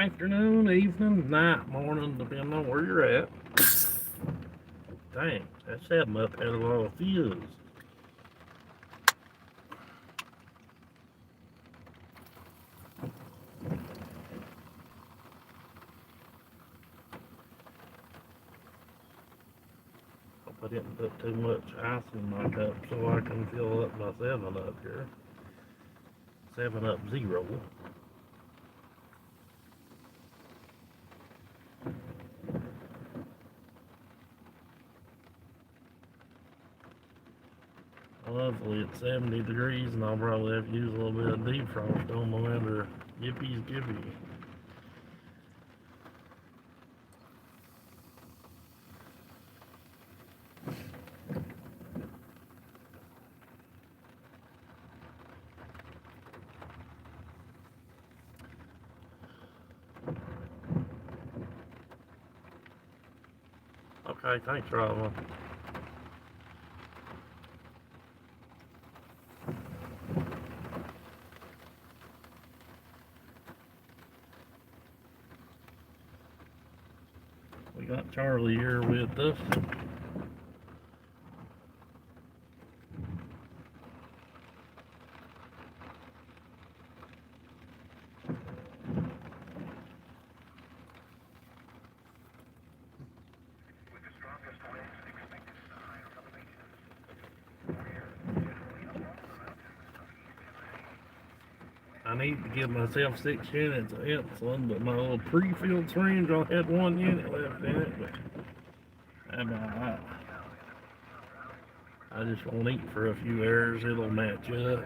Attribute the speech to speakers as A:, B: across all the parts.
A: afternoon, evening, night, morning, depending on where you're at. Dang, that 7-Up had a lot of fuse. Hope I didn't put too much ice in my cup so I can fill up my 7-Up here. 7-Up Zero. Hopefully it's 70 degrees and I'll probably have to use a little bit of defrost on my winter Yippie's Gippy. Okay, thanks, Robin. We got Charlie here with us. I need to give myself 6 units of insulin, but my little pre-filled syringe only had 1 unit left in it, but how about that? I just won't eat for a few hours, it'll match up.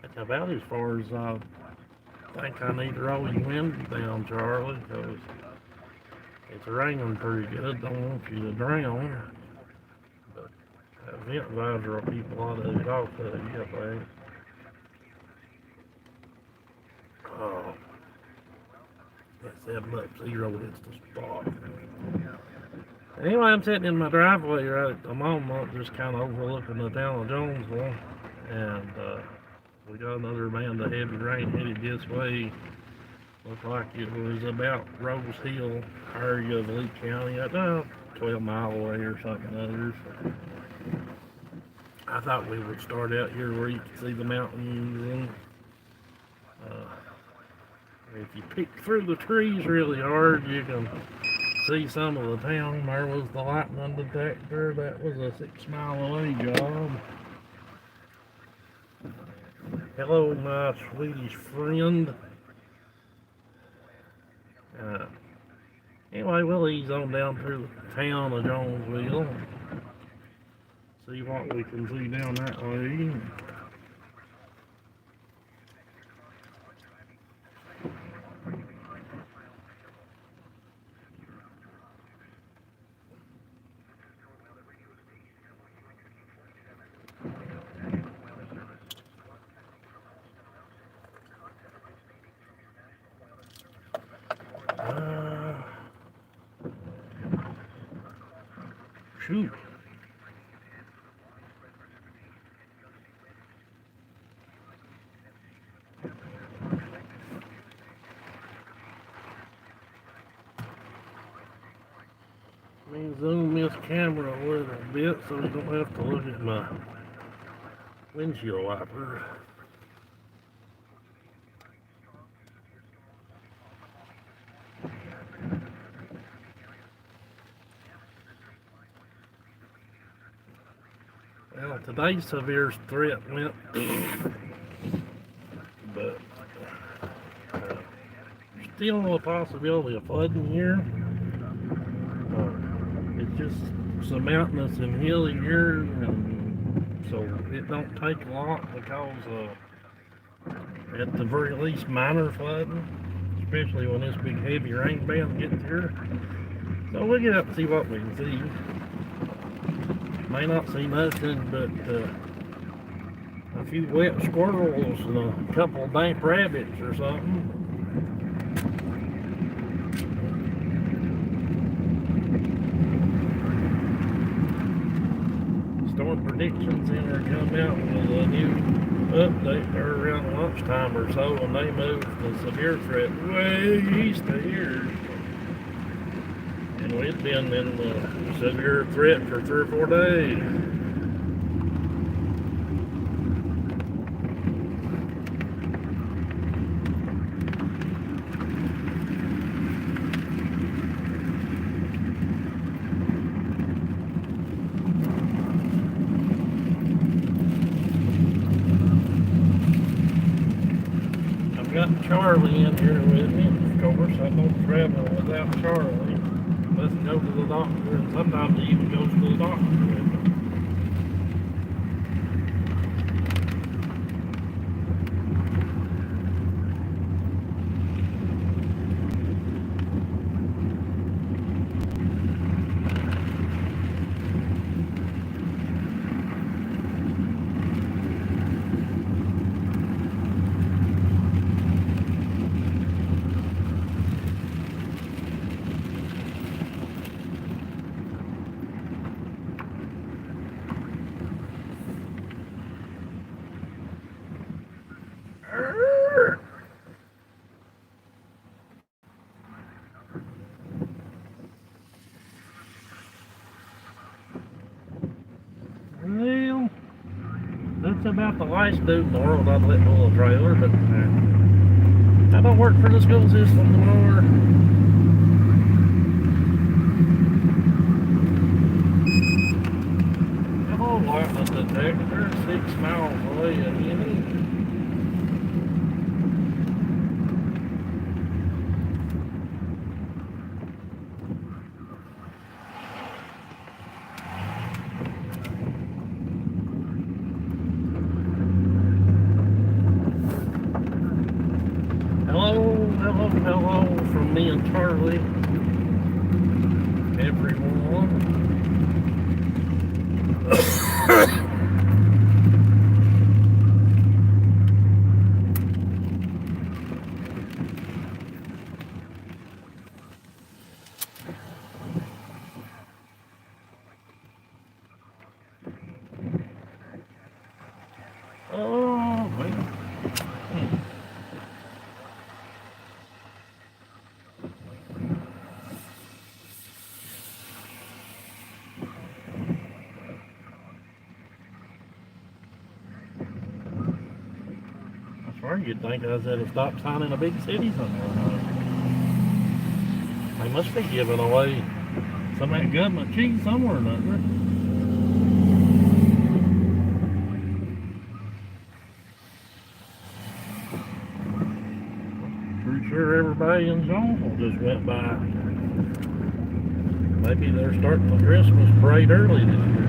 A: That's about as far as I think I need to roll your window down, Charlie, because it's raining pretty good. Don't want you to drown. But that vent visor will keep a lot of it off of you, I think. Oh, that 7-Up Zero hits the spot. Anyway, I'm sitting in my driveway right at the moment, just kind of overlooking the town of Jonesville, and we got another band of heavy rain headed this way. Looked like it was about Rose Hill area of Lee County, about 12 miles away or something others. I thought we would start out here where you can see the mountains, and if you pick through the trees really hard, you can see some of the town. There was the lightning detector. That was a 6-mile away job. Hello, my Swedish friend. Anyway, we'll ease on down through the town of Jonesville. See what we can see down that way. Shoot. Let me zoom this camera a little bit so you don't have to look at my windshield wipers. Well, today's severe threat went, but still a possibility of flooding here. It's just some mountainous and hilly here, and so it don't take a lot to cause at the very least minor flooding, especially when this big heavy rain band gets here. So we'll get up and see what we can see. May not see nothing, but I a few wet squirrels and a couple of damp rabbits or something. Storm Prediction Center come out with a new update there around lunchtime or so, and they moved the severe threat way east of here. And we'd been in the severe threat for 3 or 4 days. Got Charlie in here with me. Of course, I don't travel without Charlie. Let's go to the doctor, and sometimes he even goes to the doctor with me. Well, that's about the last dude in the world I'd let pull a trailer, but I don't work for the school system anymore. The whole lightning detector 6 miles away again. Hello from me and Charlie, everyone. Oh, man. You'd think I was at a stop sign in a big city somewhere. They must be giving away some of that government cheese somewhere or another. Pretty sure everybody in Jonesville just went by. Maybe they're starting the Christmas parade early this year.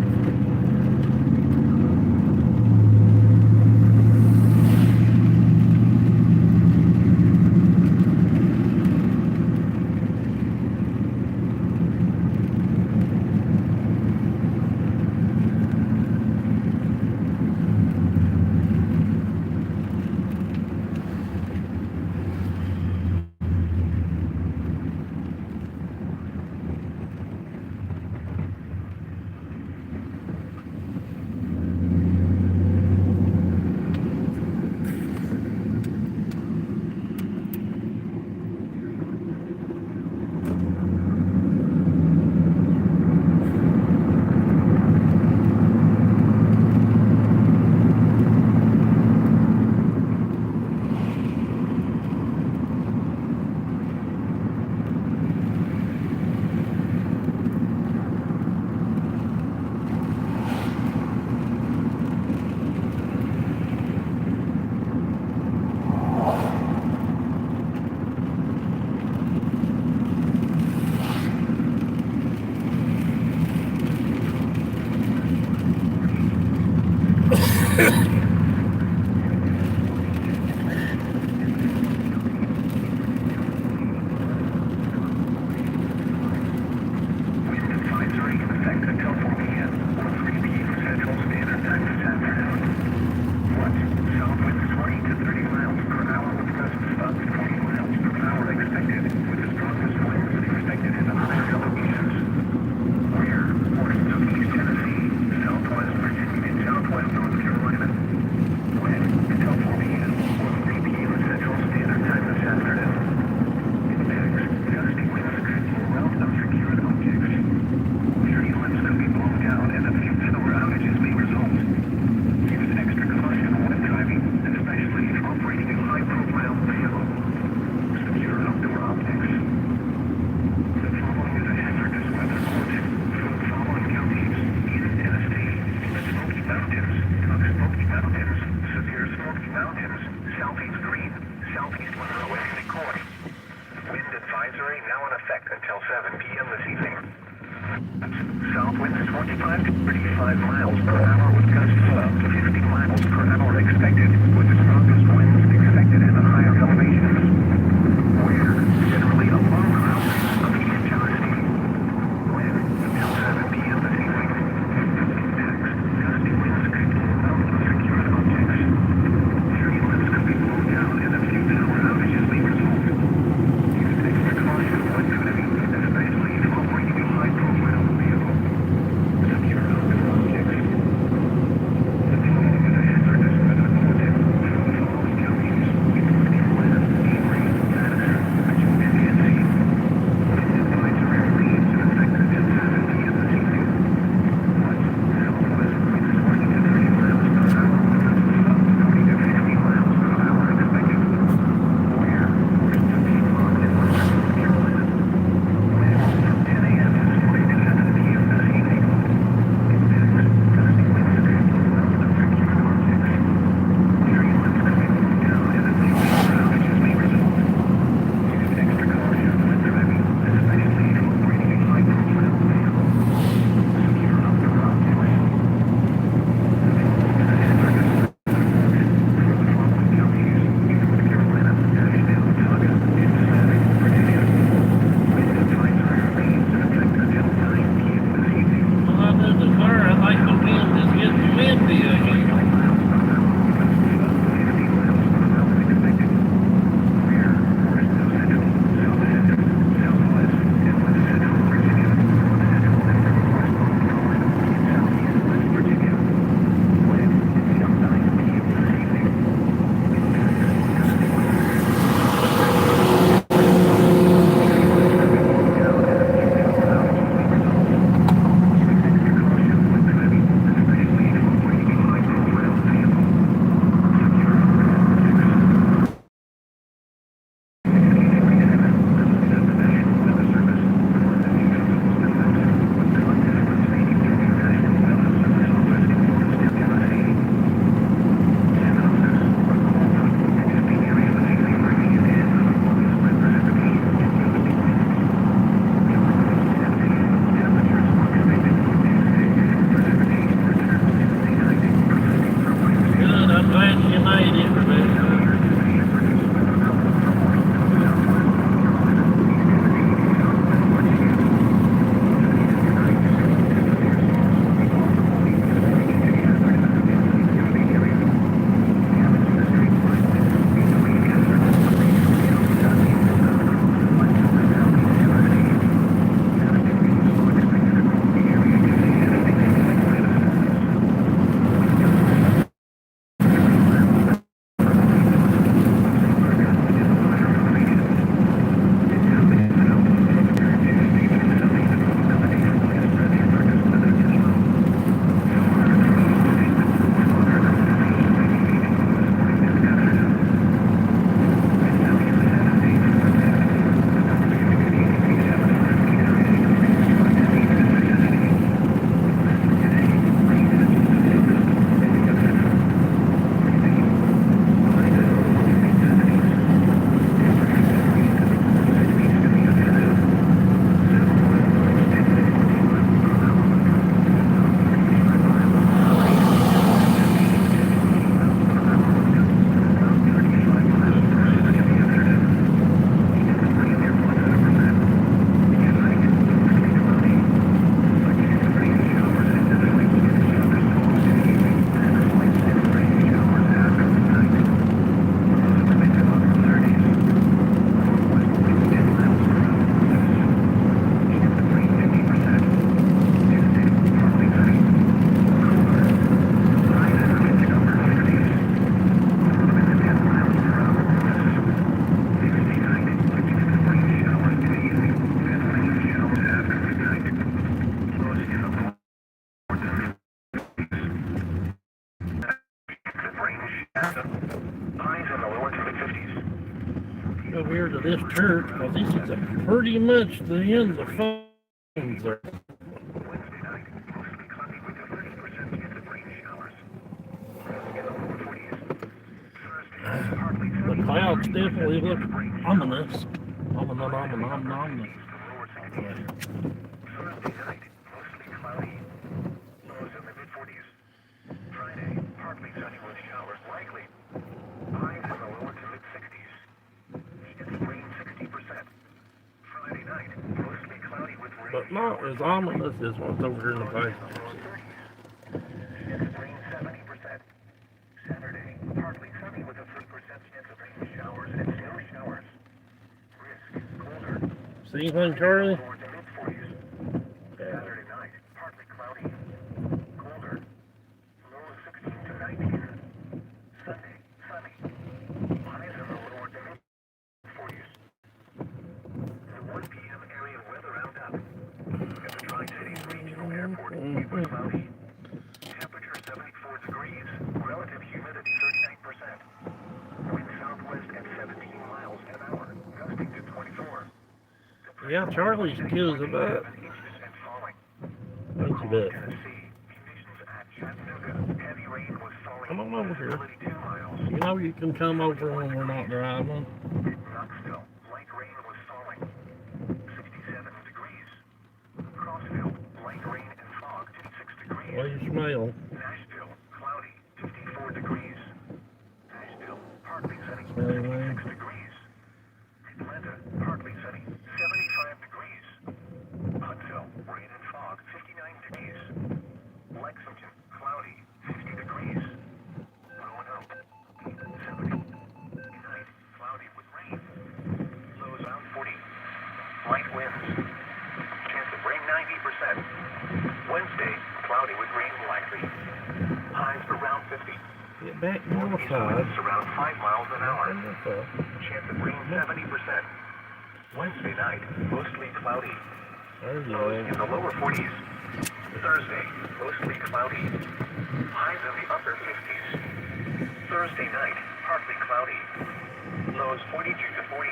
B: Mountains, severe Smoky Mountains, southeast Green, southeast Monroe and McCoy. Wind advisory now in effect until 7 p.m. this evening. South winds 25 to 35 miles per hour with gusts of up to 50 miles per hour expected, with the strongest winds expected in the higher elevations. We're generally a low cloud of east Tennessee. Wind until 7 p.m. this evening. Next, gusty winds could blow mountains secure objects. Tree limbs could be blown down and a few power outages may result. Use extra caution when driving, especially if operating a high-profile vehicle. Secure outdoor objects. The following is a hazardous weather bulletin for the following counties: North Carolina, Avery, Madison, Richmond, and Yancey. Wind advisory remains in effect until 7 p.m. this evening. West southwest winds 20 to 30 miles per hour with gusts up to 40 to 50 miles per hour expected. We're west of Charlotte in western North Carolina. Winds from 10 a.m. to 40 to 7 p.m. this evening. Next, gusty winds could blow mountains secure objects. Tree limbs could be blown down and a few power outages may result. Use extra caution when driving, especially if operating a high-profile vehicle. Secure outdoor objects. The following is a hazardous weather bulletin for the following counties: North Carolina, Asheville, Tucson, and Savage, Virginia. Wind advisory remains in effect until 9 p.m. this evening.
A: Well, I know the car, I like the wind is getting windy again. Good, I'm glad you made it, Rebecca. Over here to this church, because this is pretty much the end of the phones there.
B: Wednesday night, mostly cloudy with a 30% chance of rain showers.
A: fogs definitely look ominous. Ominous.
B: Thursday night, mostly cloudy. Lows in the mid-40s. Friday, partly sunny with showers likely. Highs in the lower to mid-60s. Chance of rain 60%. Friday night, mostly cloudy with rain.
A: But not as ominous as what's over here in the face.
B: Chance of rain 70%. Saturday, partly sunny with a 3% chance of rain showers and snow showers. Risk colder.
A: See anything, Charlie?
B: Lower to mid-40s. Saturday night, partly cloudy. Colder. Low 16 to 19. Sunday, sunny. Highs in the lower to mid-40s. The 1 p.m. area weather roundup. At the Tri-Cities Regional Airport, it was cloudy. Temperature 74 degrees. Relative humidity 39%. Wind southwest at 17 miles an hour. Gusting to 24.
A: Yeah, Charlie's kills a bit. Ain't you bet? Come on over here. You know you can come over when we're not driving.
B: Knoxville, light rain was falling. 67 degrees. Crossville, light rain and fog, 56 degrees.
A: What do you smell?
B: Nashville, cloudy, 54 degrees. Nashville, partly sunny,
A: Smelly rain.
B: 56 degrees. Atlanta, partly sunny, 75 degrees. Huntsville, rain and fog, 59 degrees. Lexington, cloudy, 50 degrees. Roanoke, 70. Tonight, cloudy with rain. Lows around 40. Light winds. Chance of rain 90%. Wednesday, cloudy with rain likely. Highs around 50.
A: Get back north
B: Northeast
A: side.
B: winds around 5 miles an hour.
A: Wonderful.
B: Chance of rain 70%. Wednesday night, mostly cloudy.
A: There you
B: Lows in
A: go.
B: the lower 40s. Thursday, mostly cloudy. Highs in the upper 50s. Thursday night, partly cloudy. Lows 42 to 48.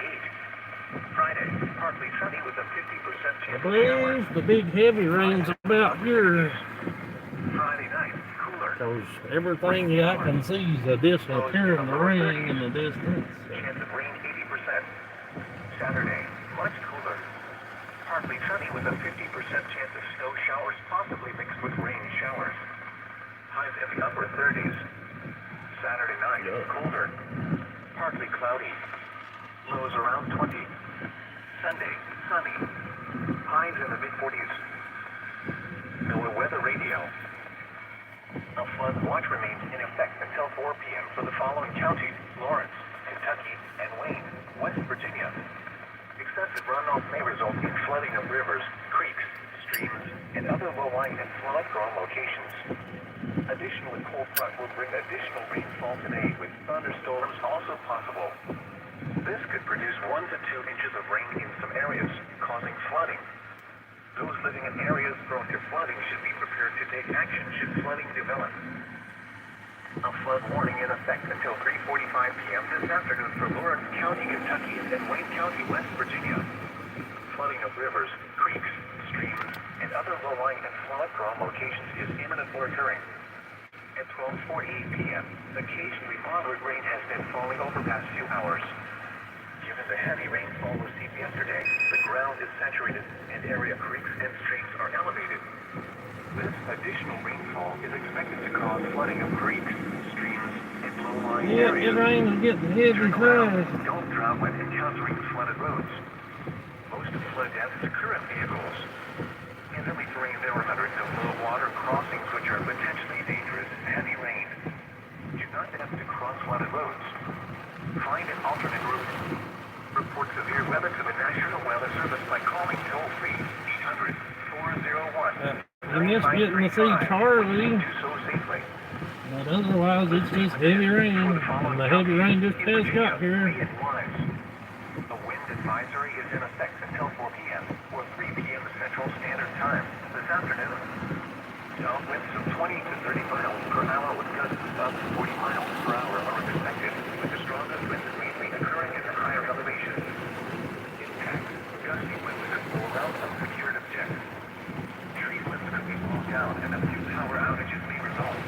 B: Friday, partly sunny with a 50%
A: I
B: chance of showers.
A: believe the big heavy rain's about here.
B: Friday night, cooler.
A: Because everything I can see is a disappearing the rain in the distance.
B: Chance of rain 80%. Saturday, much cooler. Partly sunny with a 50% chance of snow showers, possibly mixed with rain showers. Highs in the upper 30s. Saturday night, colder. Partly cloudy. Lows around 20. Sunday, sunny. Highs in the mid-40s. NOAA Weather Radio. A flood watch remains in effect until 4 p.m. for the following counties: Lawrence, Kentucky, and Wayne, West Virginia. Excessive runoff may result in flooding of rivers, creeks, streams, and other low-lying and flood-prone locations. Additionally, cold front will bring additional rainfall today, with thunderstorms also possible. This could produce 1 to 2 inches of rain in some areas, causing flooding. Those living in areas prone to flooding should be prepared to take action should flooding develop. A flood warning in effect until 3:45 p.m. this afternoon for Lawrence County, Kentucky, and Wayne County, West Virginia. Flooding of rivers, creeks, streams, and other low-lying and flood-prone locations is imminent or occurring. At 12:48 p.m., occasionally moderate rain has been falling over the past few hours. Given the heavy rainfall received yesterday, the ground is saturated and area creeks and streams are elevated. This additional rainfall is expected to cause flooding of creeks, streams, and low-lying
A: Yeah,
B: areas.
A: it rain's getting heavy
B: Turn around,
A: fast.
B: don't drive when encountering flooded roads. Most of the flood deaths occur in vehicles. In heavy terrain, there are hundreds of low water crossings which are potentially dangerous in heavy rain. Do not attempt to cross flooded roads. Find an alternate route. Report severe weather to the National Weather Service by calling toll-free 800-401.
A: And just getting to see Charlie.
B: Do so safely.
A: But otherwise, it's just heavy rain. And the heavy rain just has got here.
B: A wind advisory is in effect until 4 p.m. or 3 p.m. Central Standard Time this afternoon. Winds of 20 to 30 miles per hour with gusts up to 40 miles per hour are expected, with the strongest winds mainly occurring in the higher elevations. Impacts, gusty winds could blow around some secured objects. Tree limbs could be blown down and a few power outages may result.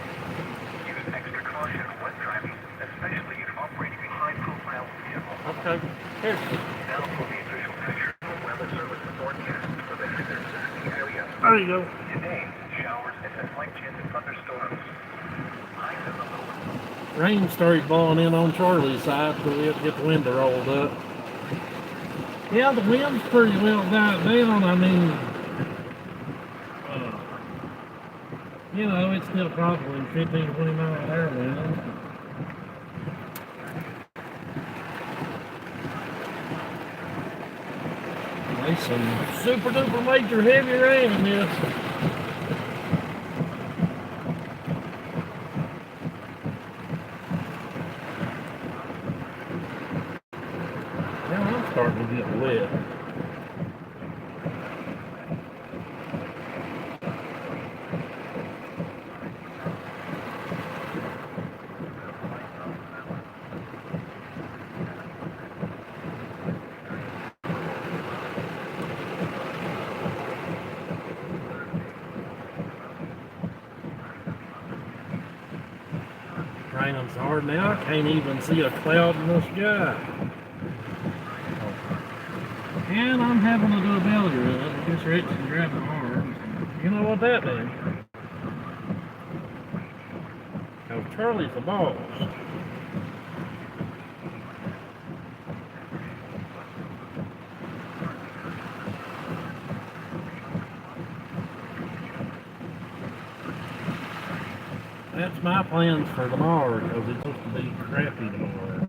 B: Use extra caution when driving, especially if operating a high-profile vehicle.
A: Here.
B: Now for the official picture of weather service forecast for the Henderson area.
A: There you go.
B: Today, showers and a slight chance of thunderstorms. Highs in the lower.
A: Rain started blowing in on Charlie's side, so we had to get the window rolled up. Yeah, the wind's pretty well died down. I mean, you know, it's still probably 15, 20 mile an hour wind. There's some super duper major heavy rain in this. Now I'm starting to get wet. Raining so hard now, I can't even see a cloud in the sky. And I'm having to do a belly rub. Just reaching and grabbing arms. You know what that means? Because Charlie's the boss. That's my plans for tomorrow, because it's supposed to be crappy tomorrow.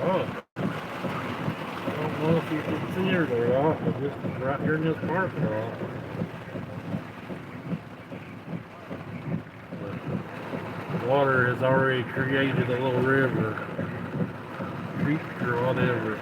A: I don't know if you can see her or not, but this is right here in this parking lot. The water has already created a little river, creek or whatever.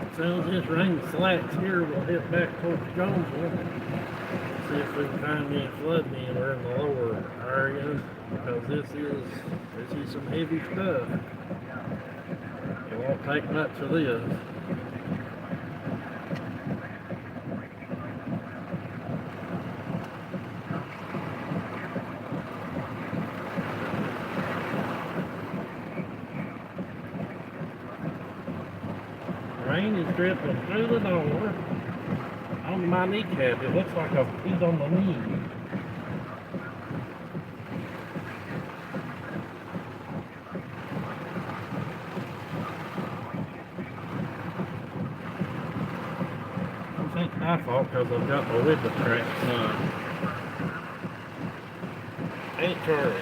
A: As soon as this rain slacks here, we'll head back towards Jonesville. See if we can find any flood anywhere in the lower areas, because this is some heavy stuff. It won't take much of this. Rain is dripping through the door onto my kneecap. It looks like I've peed on my knee. I think it's my fault because I've got my window cracked. Ain't Charlie.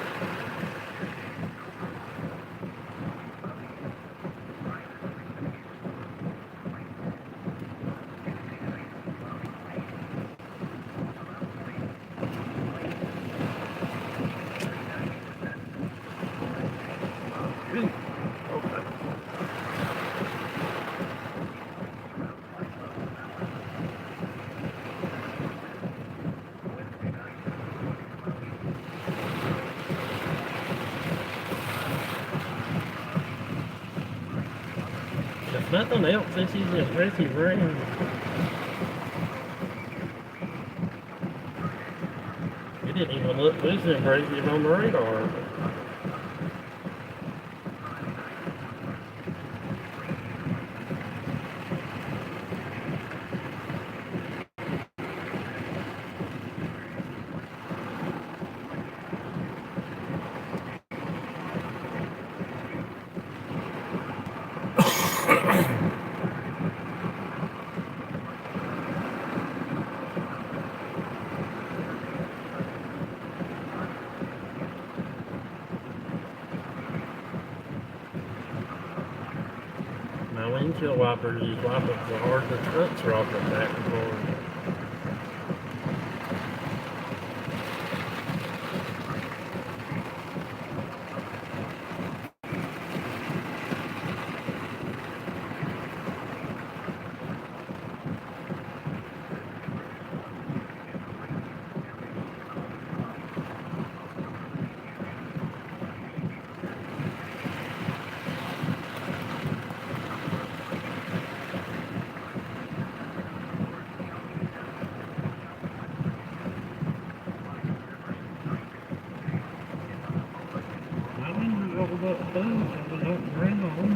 A: nothing else. This is impressive rain. It didn't even look this impressive on the radar. My windshield wipers is wiping so hard the truck's rocking back and forth. My windows rolled up too, so we don't rain on them.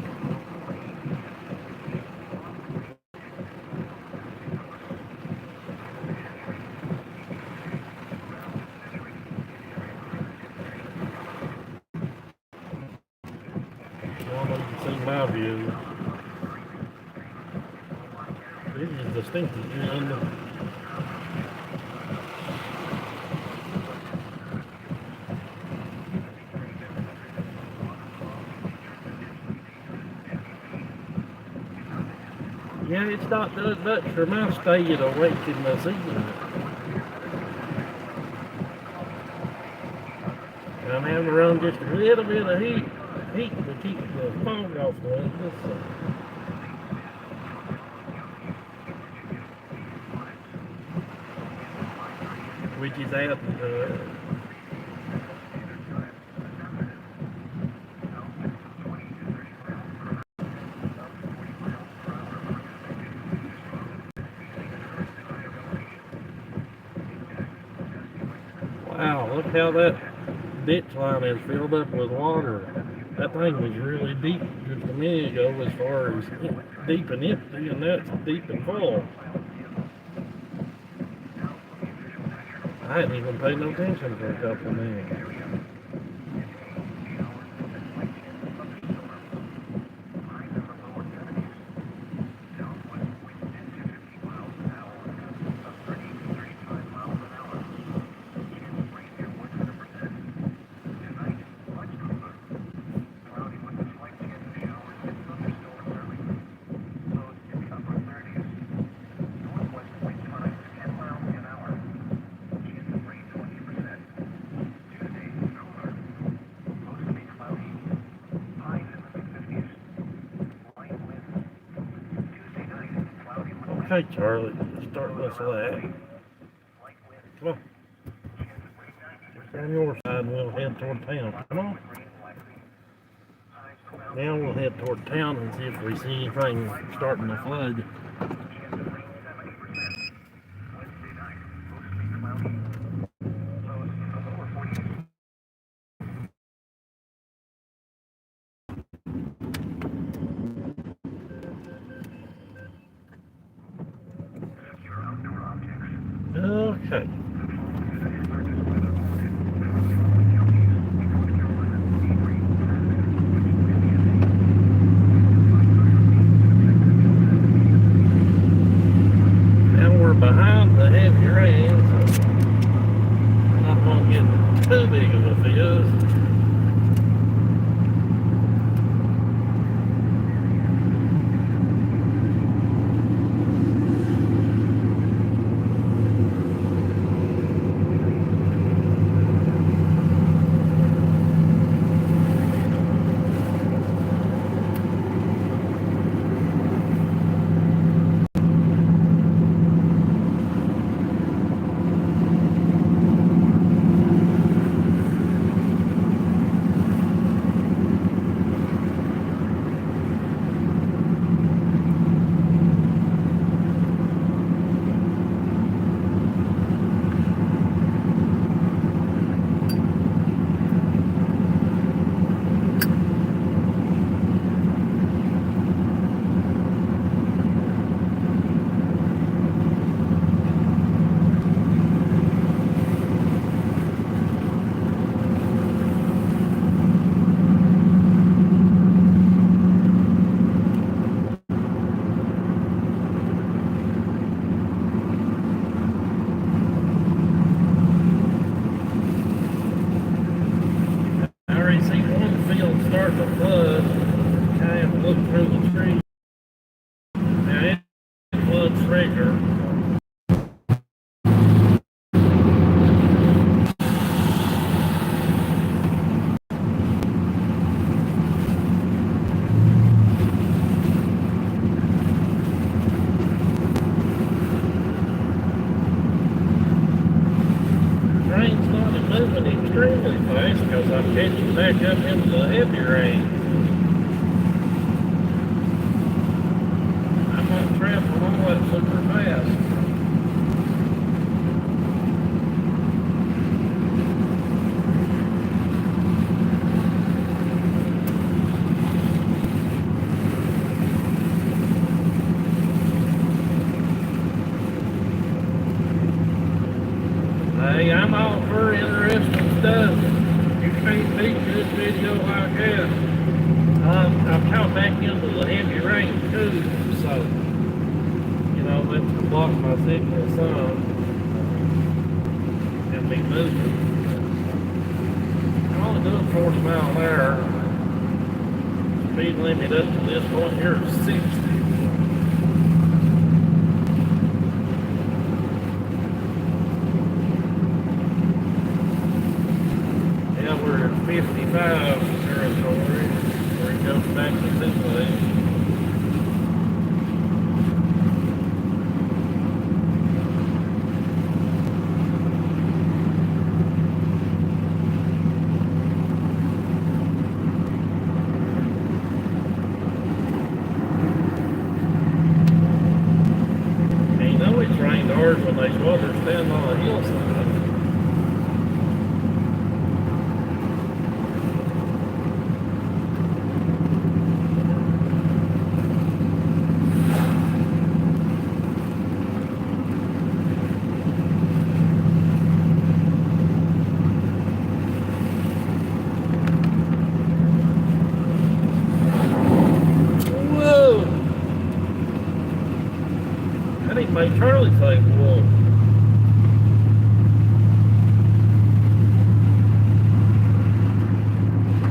A: Well, you can see my view. This is distinctive, you know. Yeah, it's not doing much for my staying awake in the season. I'm having to run just a little bit of heat to keep the fog off the windows. Which is adding to it. Wow, look how that ditch line is filled up with water. That thing was really deep just a minute ago as far as deep and empty, and that's deep and full. I hadn't even paid no attention for a couple of minutes. Okay, Charlie, start this lag. Come on. Get on your side and we'll head toward town. Come on. Now we'll head toward town and see if we see anything starting to flood. Okay. Now we're behind the heavy rain, so we're not going to get too big of a fizz. treasure. Train's not moving extremely fast because I'm catching back up into the heavy rain. I'm not traveling all that super fast. Hey, I'm all for interesting stuff. You can't beat this video like that. I've caught back into the heavy rain too, so you know that's blocked my signal some and me moving. I'm only doing 40 miles an hour. Speed limit up to this point here is 60. Yeah, we're at 55 territory, where it goes back to this way. And you know it's rained hard when these waters stand on a hillside. I need to make Charlie say whoa.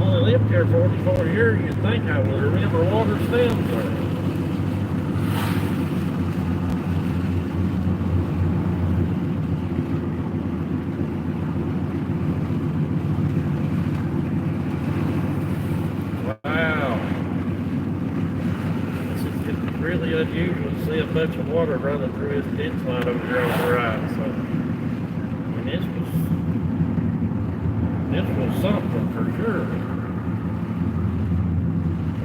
A: Only lived here 44 years, you'd think I would remember water stems there. Wow. It's really unusual to see a bunch of water running through his ditch line over here on the right. So, I mean, this was something for sure.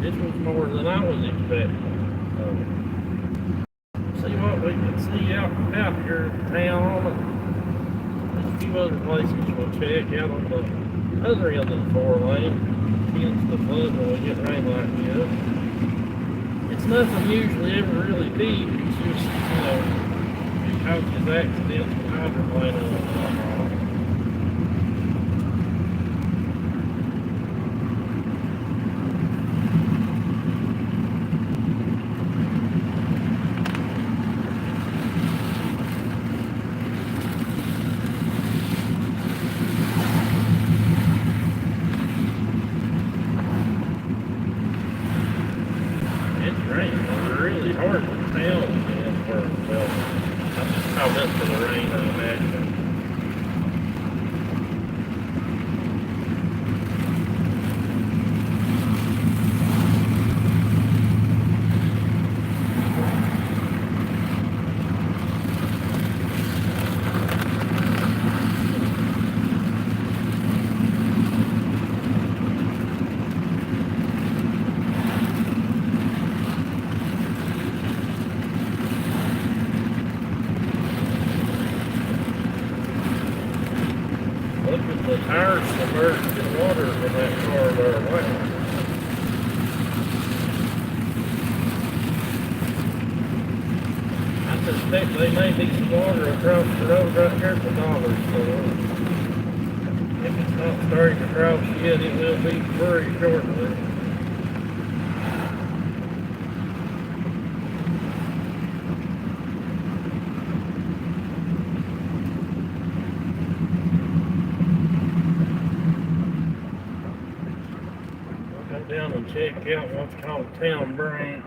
A: This was more than I was expecting. See what we can see out here in town. There's a few other places we'll check out on the other end of the 4-lane. Tends to flood when we get rain like this. It's nothing usually ever really deep. It's just, you know, it causes accidents with hydroplaning and whatnot. It's raining really hard in town, man, for well, I'm just caught up to the rain, I imagine. Look at the tires submerged in water in that car there. Wow. I suspect they may be some water across the road right here at the dollar store. If it's not starting to cross yet, it will be very shortly. Down and check out what's called Town Branch.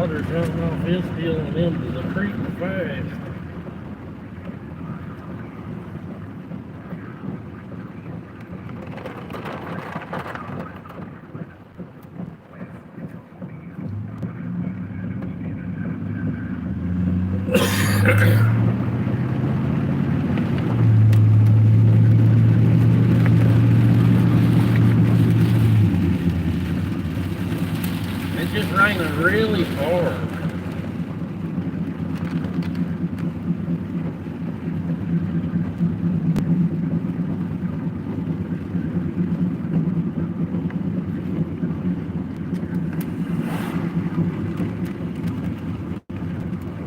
A: Water's running off his hill and into the creek fast. It's just raining really hard.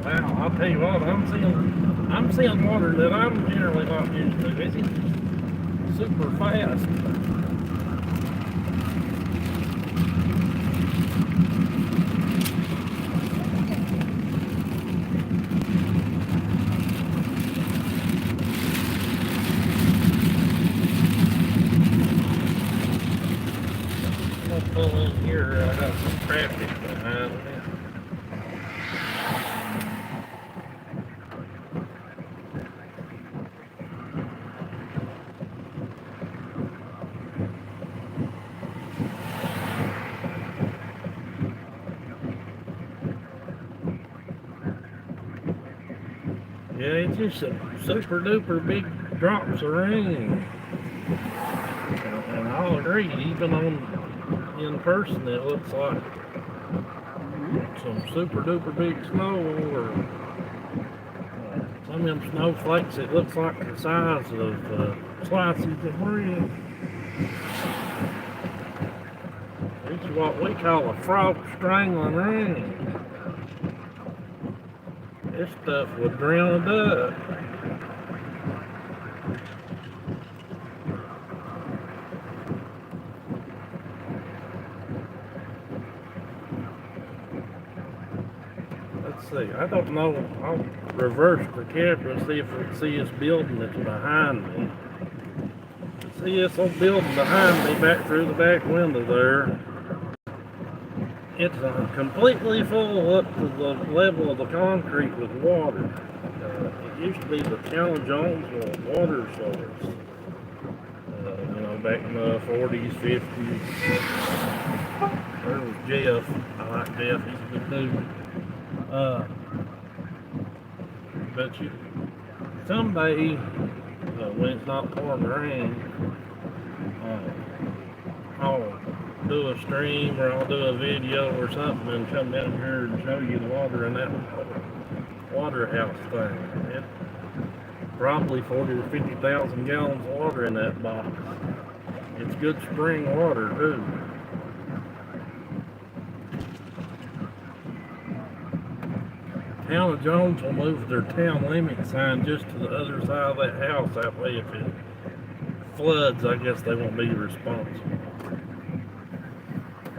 A: Wow, I'll tell you what, I'm seeing water that I'm generally not used to. It's super fast. I'll pull in here. I got some traffic behind me. Yeah, it's just a super duper big drops of rain. And I'll agree, even in person it looks like some super duper big snow, or some of them snowflakes, it looks like the size of slices of bread. This is what we call a frog strangling rain. This stuff would drown a duck. Let's see, I don't know. I'll reverse the camera, see if we can see this building that's behind me. See this old building behind me back through the back window there. It's completely full up to the level of the concrete with water. It used to be the town of Jonesville water source. You know, back in the 40s, 50s. There was Jeff. I like Jeff, he's a good dude. But someday, when it's not pouring rain, I'll do a stream or I'll do a video or something and come down here and show you the water in that water house thing. It's probably 40 or 50,000 gallons of water in that box. It's good spring water too. Town of Jonesville moved their town limit sign just to the other side of that house. That way if it floods, I guess they won't be responsible.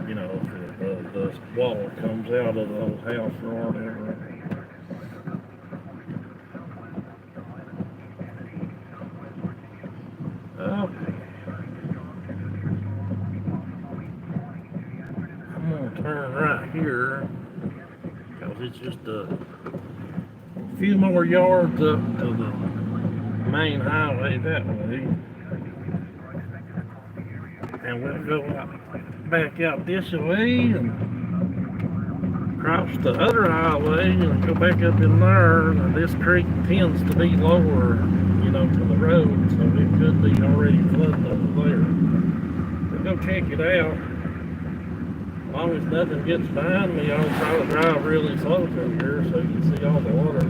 A: You know, if the water comes out of the old house or whatever. I'm going to turn right here because it's just a few more yards up to the main highway that way. And we'll go back out this way and cross the other highway and go back up in there. Now, this creek tends to be lower, you know, to the road, so it could be already flooding over there. We'll go check it out. As long as nothing gets behind me, I'll try to drive really slow through here so you can see all the water.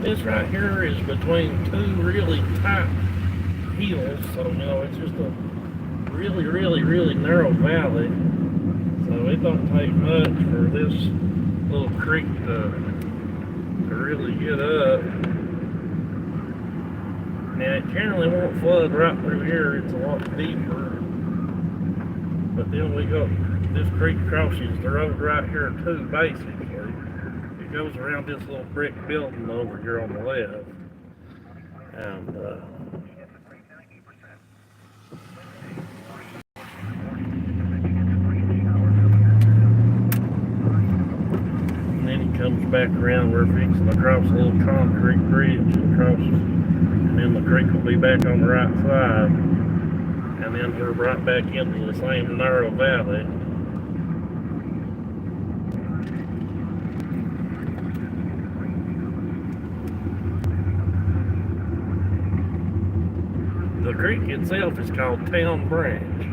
A: This right here is between two really tight hills, so it's just a really, really, really narrow valley. So it don't take much for this little creek to really get up. Now it generally won't flood right through here, it's a lot deeper. But then this creek crosses the road right here too, basically. It goes around this little brick building over here on the left. And then it comes back around. We're fixing to cross a little concrete bridge and then the creek will be back on the right side. And then we're right back into the same narrow valley. The creek itself is called Town Branch.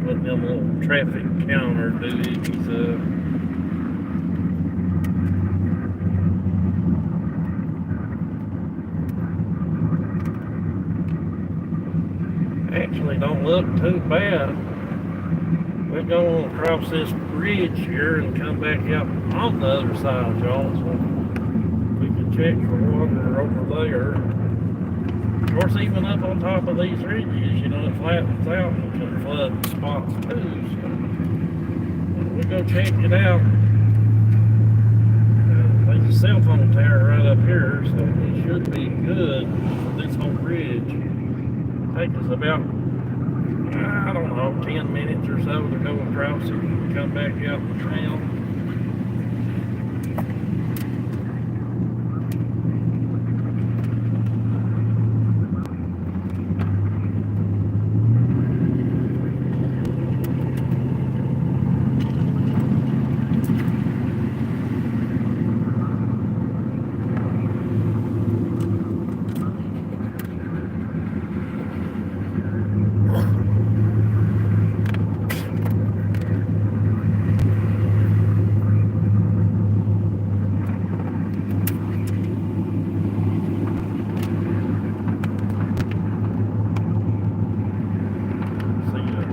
A: Putting them little traffic counter doohies up. Actually don't look too bad. We're going across this bridge here and come back out on the other side of Jonesville. We can check for water over there. Of course, even up on top of these ridges, it flattens out and can flood spots too. So we'll go check it out. There's a cell phone tower right up here, so it should be good for this whole bridge. Take us about, I don't know, 10 minutes or so to go across it and come back out to town.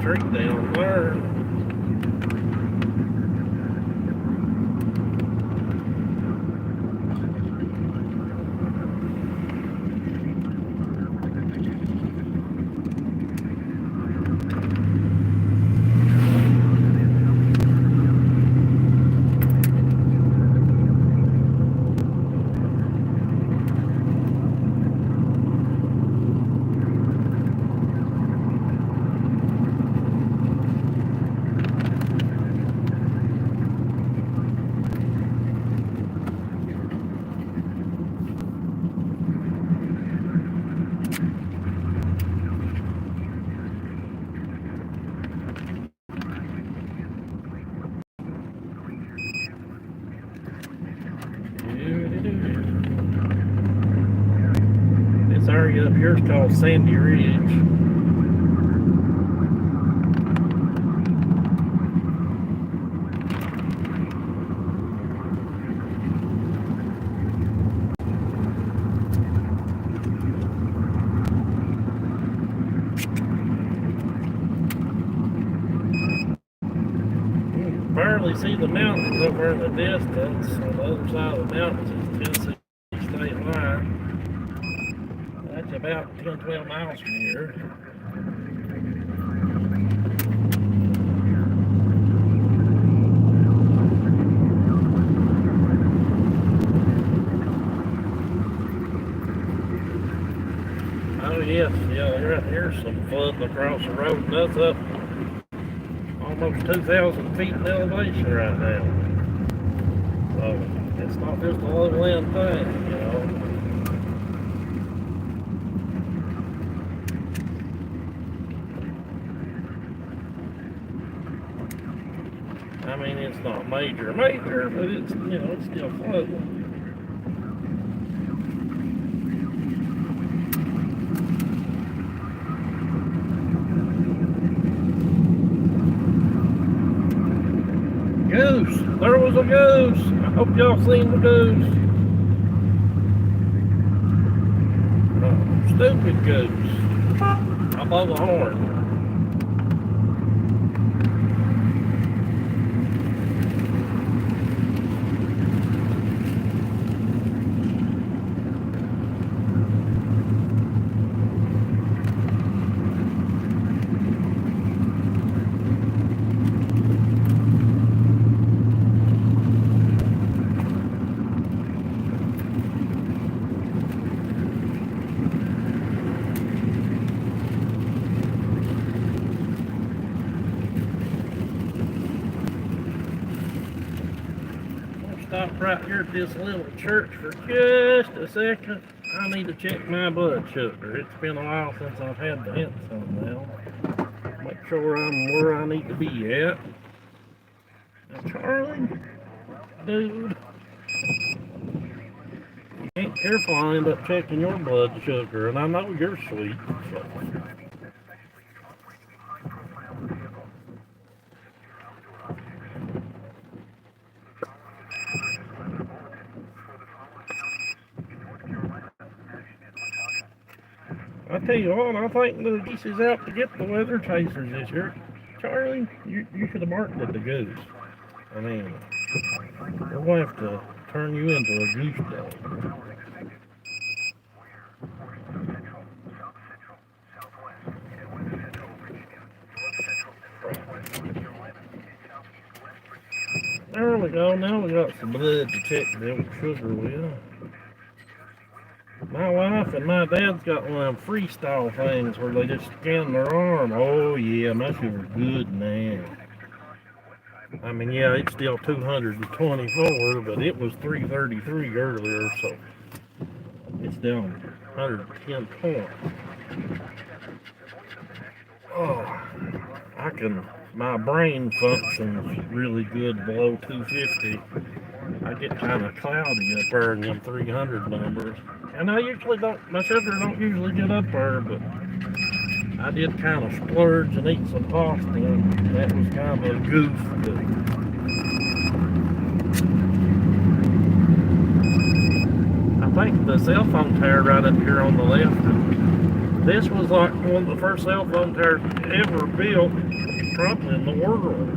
A: Tree down there. This area up here is called Sandy Ridge. Barely see the mountains over in the distance. On the other side of the mountains is Tennessee state line. That's about 10-12 miles from here. Oh yes, right here's some flooding across the road. That's up almost 2,000 feet in elevation right now. So it's not just a low land thing, I mean, it's not major, but it's, you know, it's still floating. Goose! There was a goose! I hope y'all seen the goose. Stupid goose. I'll blow the horn. Stop right here at this little church for just a second. I need to check my blood sugar. It's been a while since I've had the insulin now. Make sure I'm where I need to be at. Now, Charlie, dude, you ain't careful, I'll end up checking your blood sugar, and I know you're sweet. So. I tell you what, I think the geese is out to get the weather chasers this year. Charlie, you should have marketed the goose. I mean, we're going to have to turn you into a goose dog. There we go, now we got some blood to check the old sugar with. My wife and my dad's got one of them freestyle things where they just scan their arm. Oh yeah, my sugar's good now. I mean, yeah, it's still 224, but it was 333 earlier, so it's down 110 points. Oh, my brain functions really good below 250. I get kind of cloudy up there in them 300 numbers. And I usually my sugar don't usually get up there, but I did kind of splurge and eat some pasta, and that was kind of a goof. But I think the cell phone tower right up here on the left, this was like one of the first cell phone towers ever built, probably in the world.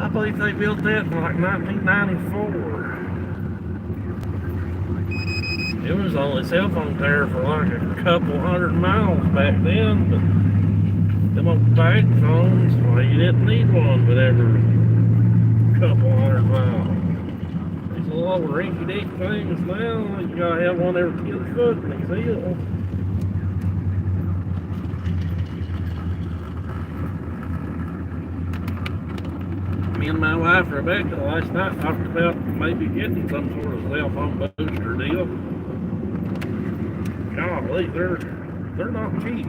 A: I believe they built that in like 1994. It was only cell phone tower for like a couple 100 miles back then, but them old bag phones, well, you didn't need one but every couple 100 miles. These little old rinky-dink things now, you gotta have one every 10 foot in these hills. Me and my wife Rebecca last night talked about maybe getting some sort of cell phone booster deal. Golly, they're not cheap.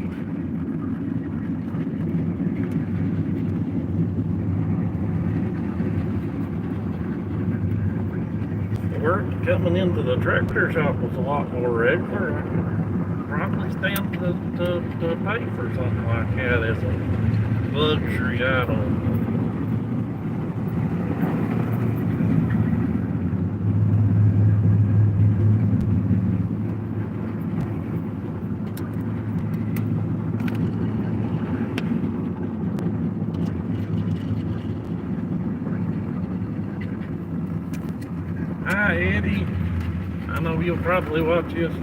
A: The work coming into the tractor shop was a lot more regular. I could probably stand to pay for something like that as a luxury item. Hi Eddie, I know you'll probably watch this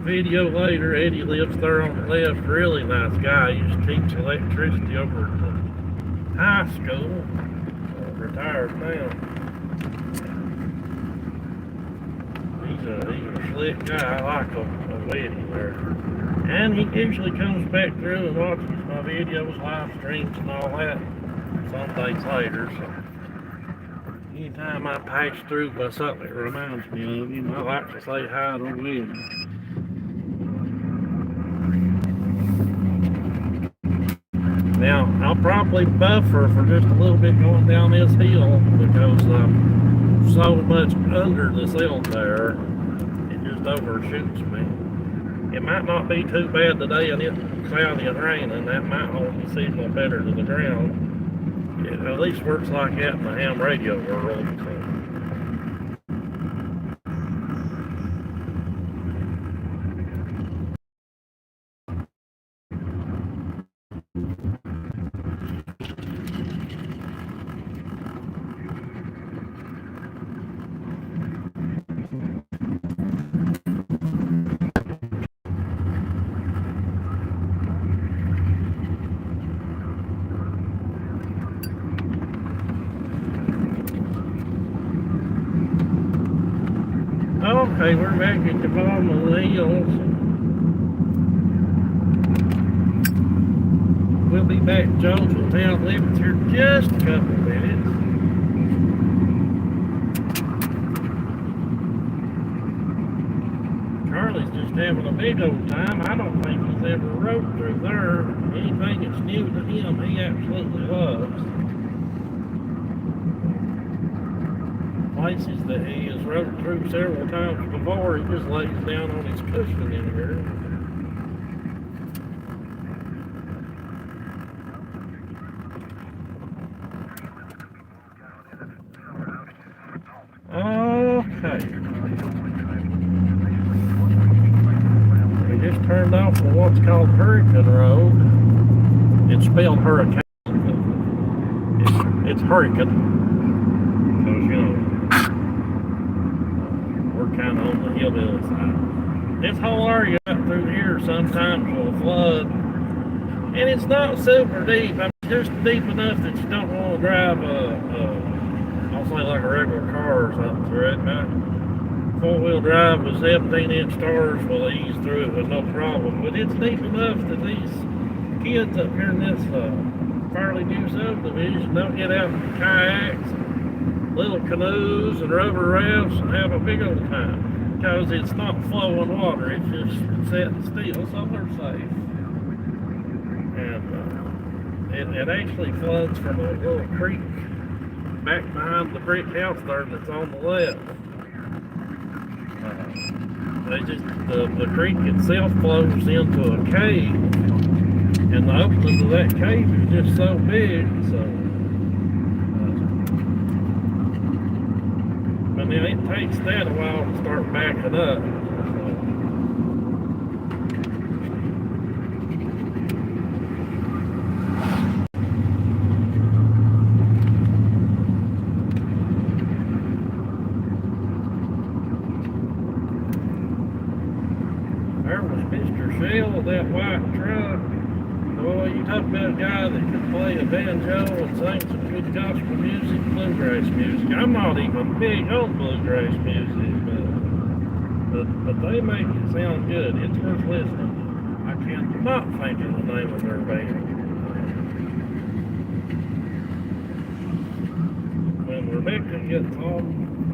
A: video later. Eddie lives there on the left, really nice guy. He used to teach electricity over at the high school, retired now. He's a slick guy, I like Eddie there. And he usually comes back through and watches my videos, live streams and all that some days later. So anytime I pass through by something that reminds me of him, I like to say hi to him. Now, I'll probably buffer for just a little bit going down this hill because I'm so much under the cell tower, it just overshoots me. It might not be too bad today and it's cloudy and raining. That might hold the signal better to the ground. It at least works like that in the ham radio world. So. Okay, we're back at the bottom of the hills. We'll be back in Jonesville town limits here in just a couple of minutes. Charlie's just having a big old time. I don't think he's ever rode through there. Anything that's new to him, he absolutely loves. Places that he has rode through several times before, he just lays down on his cushion in here. Okay. We just turned off on what's called Hurricane Road. It's spelled hurricane. It's hurricane. Because, you know, we're kind of on the hillbilly side. This whole area up through here sometimes will flood. And it's not super deep. I mean, just deep enough that you don't want to drive I'll say like a regular car or something through it. Now, 4-wheel drive with 17-inch tires will ease through it with no problem. But it's deep enough that these kids up here in this fairly new subdivision don't get out in kayaks, little canoes, and rubber rafts and have a big old time. Because it's not flowing water, it's just sitting still, so they're safe. And it actually floods from a little creek back behind the brick house there that's on the left. The creek itself flows into a cave, and the opening to that cave is just so big, so I mean, it takes that a while to start backing up. That white truck. Boy, you talk about a guy that could play a banjo and sing some good gospel music, bluegrass music. I'm not even big on bluegrass music, but they make it sound good. It's worth listening to. I cannot think of the name of their band. When Rebecca gets home,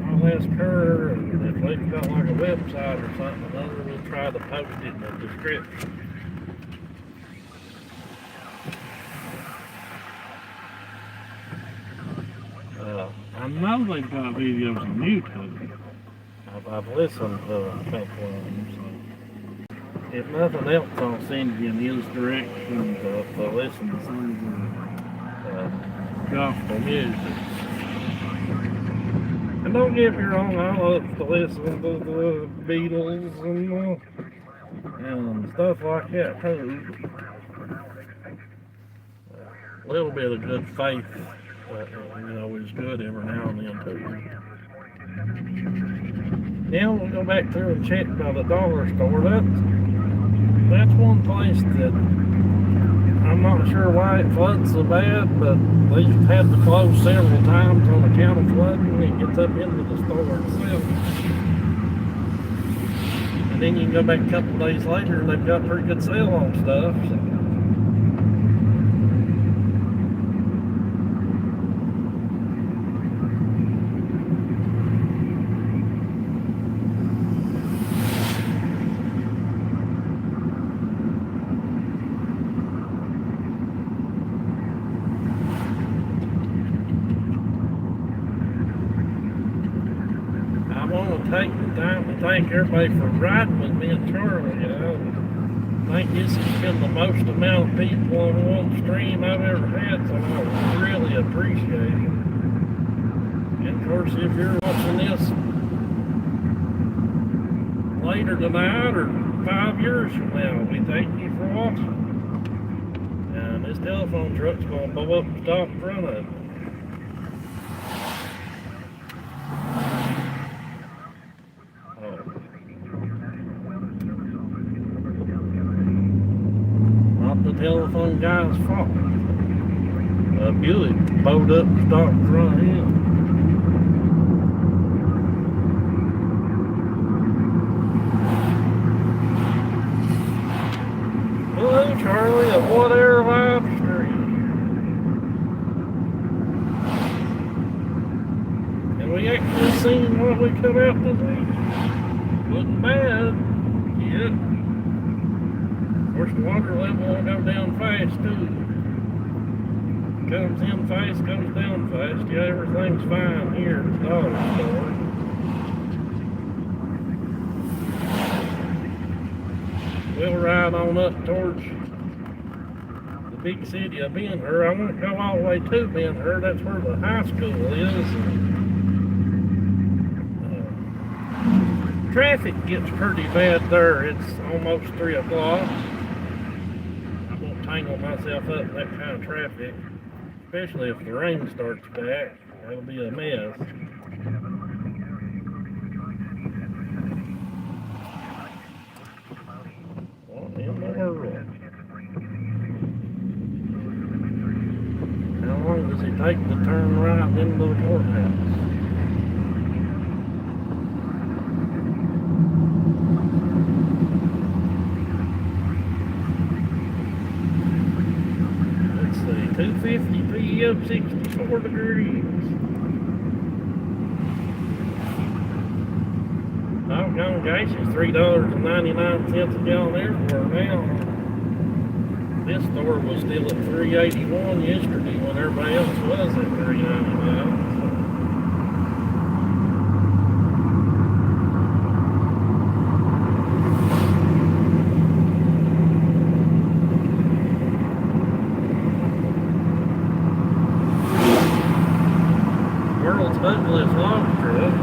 A: I'll ask her, and if they've got like a website or something or other, we'll try to post it in the description. I know they've got videos on YouTube. I've listened to a couple of them. So if nothing else, I'll send you in his direction to listen to some of the gospel music. And don't get me wrong, I love to listen to the Beatles and stuff like that too. A little bit of good faith, you know, is good every now and then too. Now we'll go back through and check by the dollar store. That's one place that I'm not sure why it floods so bad, but they've had to close several times on account of flooding. It gets up into the store itself. And then you can go back a couple of days later and they've got pretty good sale on stuff. So. want to take the time to thank everybody for riding with me and Charlie. I think this has been the most amount of people on one stream I've ever had, so I really appreciate it. And of course, if you're watching this later tonight or 5 years from now, we thank you for watching. And this telephone truck's going to blow up and stop in front of it. The telephone guy's fault. A Buick bowed up and stopped in front of him. Hello, Charlie, at What Air Live Stream. And we actually seen what we come out to see. Wasn't bad. Yeah. Of course, the water level won't go down fast, too. Comes in fast, goes down fast. Yeah, everything's fine here at the dollar store. We'll ride on up towards the big city of Ben-Hur. I won't go all the way to Ben-Hur. That's where the high school is. Traffic gets pretty bad there. It's almost 3 o'clock. Tangle myself up in that kind of traffic, especially if the rain starts back. That'll be a mess. What in the world? How long does it take to turn right into the courthouse? Let's see, 2:50 p.m., 64 degrees. Doggone gosh, it's $3.99 a gallon everywhere now. This store was still at $3.81 yesterday when everybody else was at $3.99. World's ugliest log truck.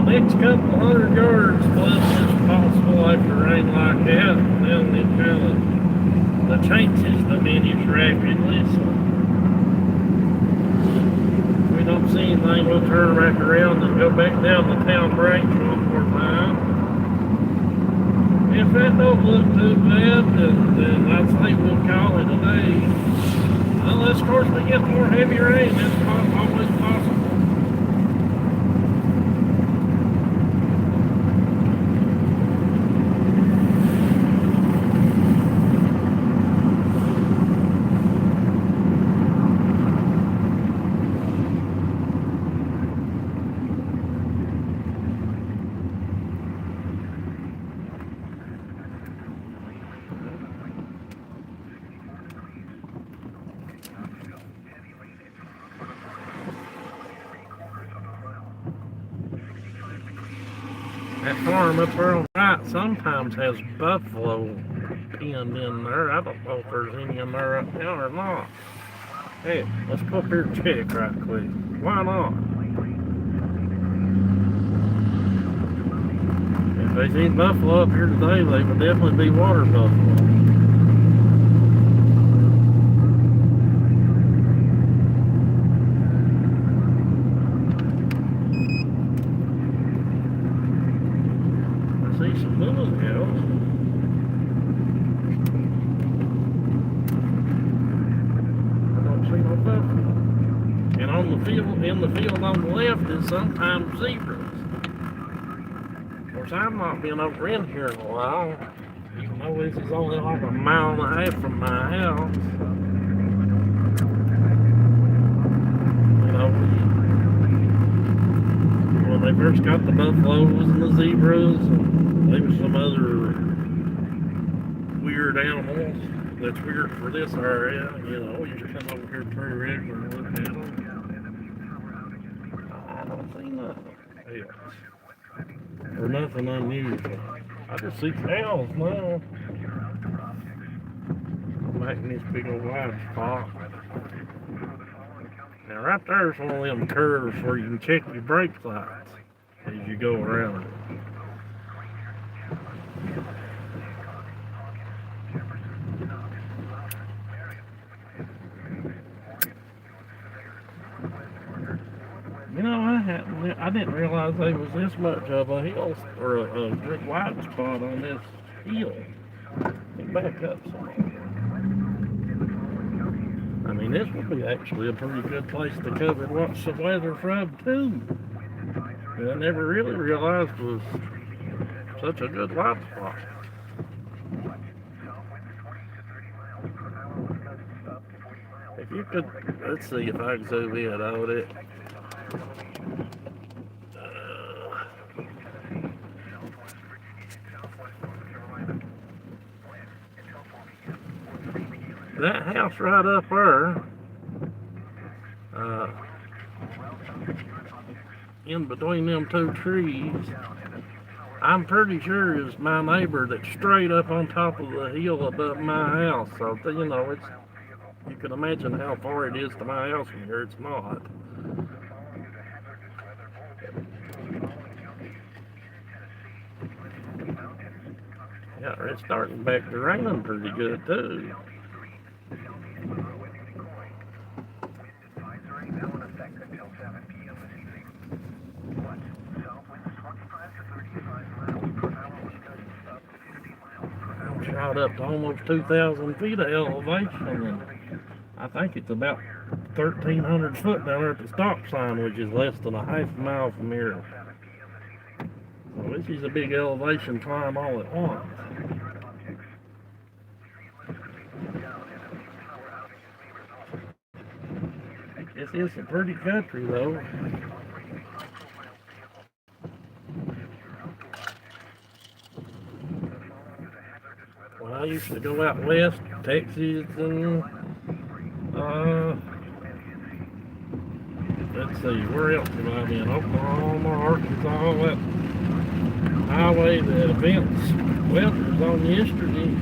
A: Next couple hundred yards plus is possible after rain like that, and then it kind of the chances diminish rapidly. So if we don't see anything, we'll turn back around and go back down the town branch one more time. If that don't look too bad, then I'd say we'll call it a day. Unless, of course, we get more heavy rain. That's always possible. That farm up there on the right sometimes has buffalo penned in there. I don't know if there's any in there right now or not. Hey, let's go up here and check right quick. Why not? If they see buffalo up here today, they would definitely be water buffalo. See some little cows. I don't see no buffalo. And on the field, in the field on the left is sometimes zebras. Of course, I've not been over in here in a while, even though this is only like a mile and a half from my house. there. It's got the buffaloes and the zebras and maybe some other weird animals that's weird for this area. You know, you should come over here pretty regular and look at them. I don't see nothing else. Or nothing unusual. I just see cows now. Making this big old wide spot. Now right there's one of them curves where you can check your brake lights as you go around it. You know, I didn't realize there was this much of a hill or a big wide spot on this hill. Let me back up some. I mean, this would be actually a pretty good place to come and watch the weather from, too. I never really realized it was such a good wide spot. If you could, let's see if I can zoom in on it. That house right up there, in between them two trees, I'm pretty sure is my neighbor that's straight up on top of the hill above my house. So, you know, you can imagine how far it is to my house from here. It's not. Yeah, it's starting back to raining pretty good, too. Shot up to almost 2,000 feet of elevation, and I think it's about 1,300 foot down there at the stop sign, which is less than a half mile from here. So this is a big elevation climb all at once. This is some pretty country, though. When I used to go out west, Texas, and let's see, where else have I been? Oklahoma, Arkansas, that highway that Vince Welter's on yesterday.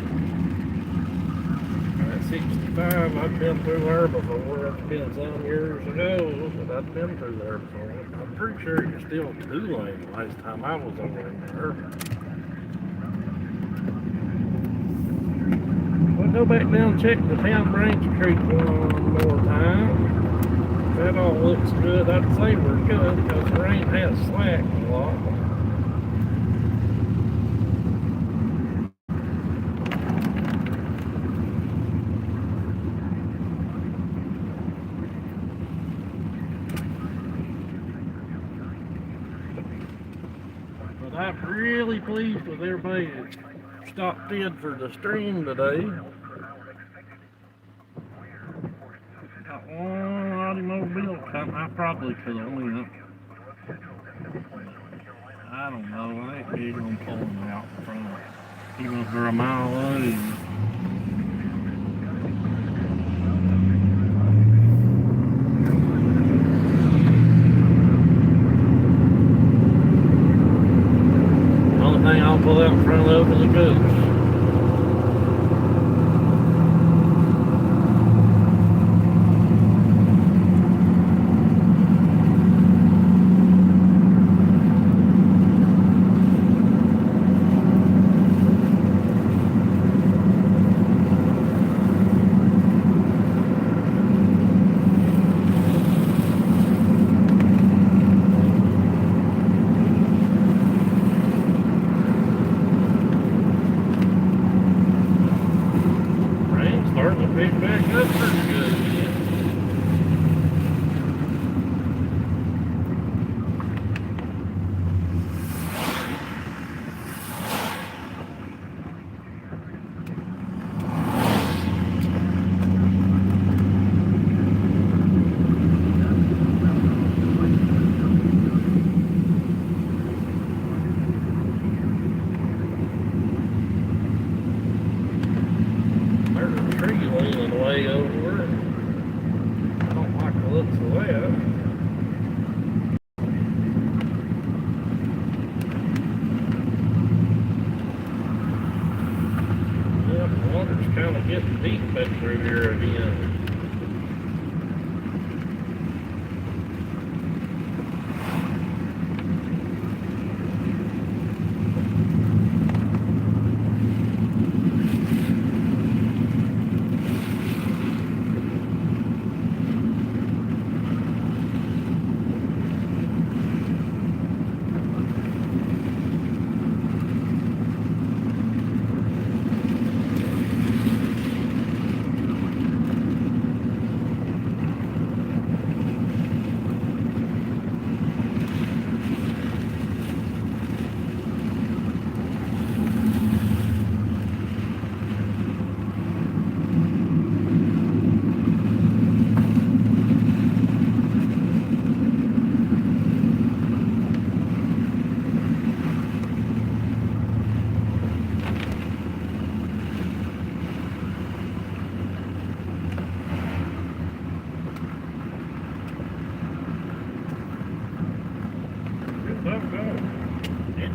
A: 65, I've been through there before. It's been some years ago, but I've been through there before. I'm pretty sure it was still 2-lane the last time I was over there. We'll go back down and check the Town Branch Creek one more time. That all looks good. I'd say we're good because the rain has slacked a lot. I'm really pleased with everybody that stopped in for the stream today. Got one automobile coming. I probably could have went. I don't know. I ain't big on pulling them out in front, even if they're a mile away. I'll pull out in front of the goose. looks of that. Yep, the water's kind of getting deep back through here again.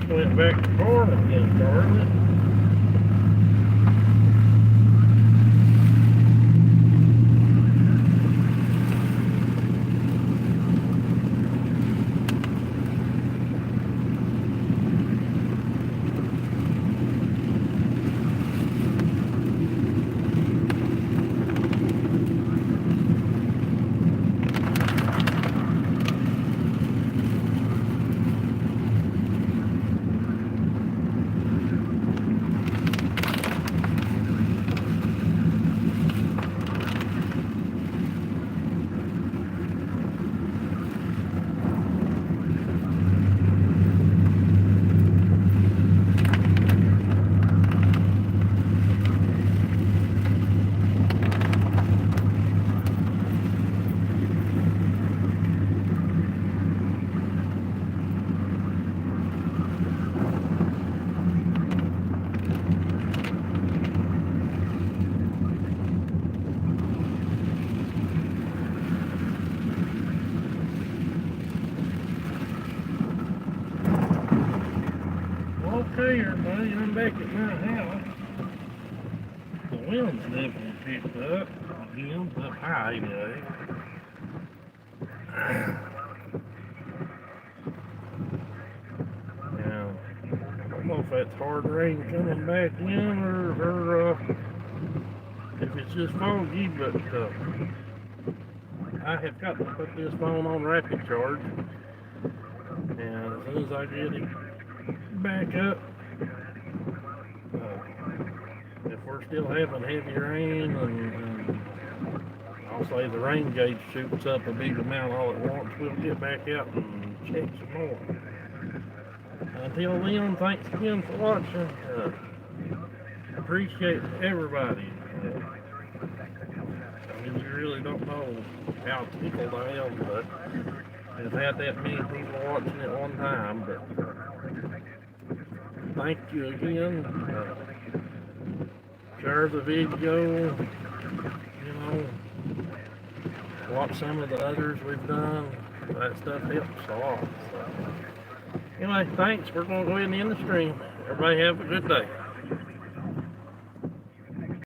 A: It went back to corn again, darn it. Okay, everybody, I'm back at my house. The wind's definitely picked up. Again, up high today. Now, I don't know if that's hard rain coming back in or if it's just foggy, but I have got to put this phone on rapid charge. And as soon as I get it back up, if we're still having heavy rain and I'll say the rain gauge shoots up a big amount all at once, we'll get back out and check some more. Until then, thanks again for watching. Appreciate everybody. I mean, you really don't know how tickled I am, but I've had that many people watching at one time, but thank you again. Share the video, you know, watch some of the others we've done. That stuff helps a lot. So, anyway, thanks. We're going to go ahead and end the stream. Everybody have a good day.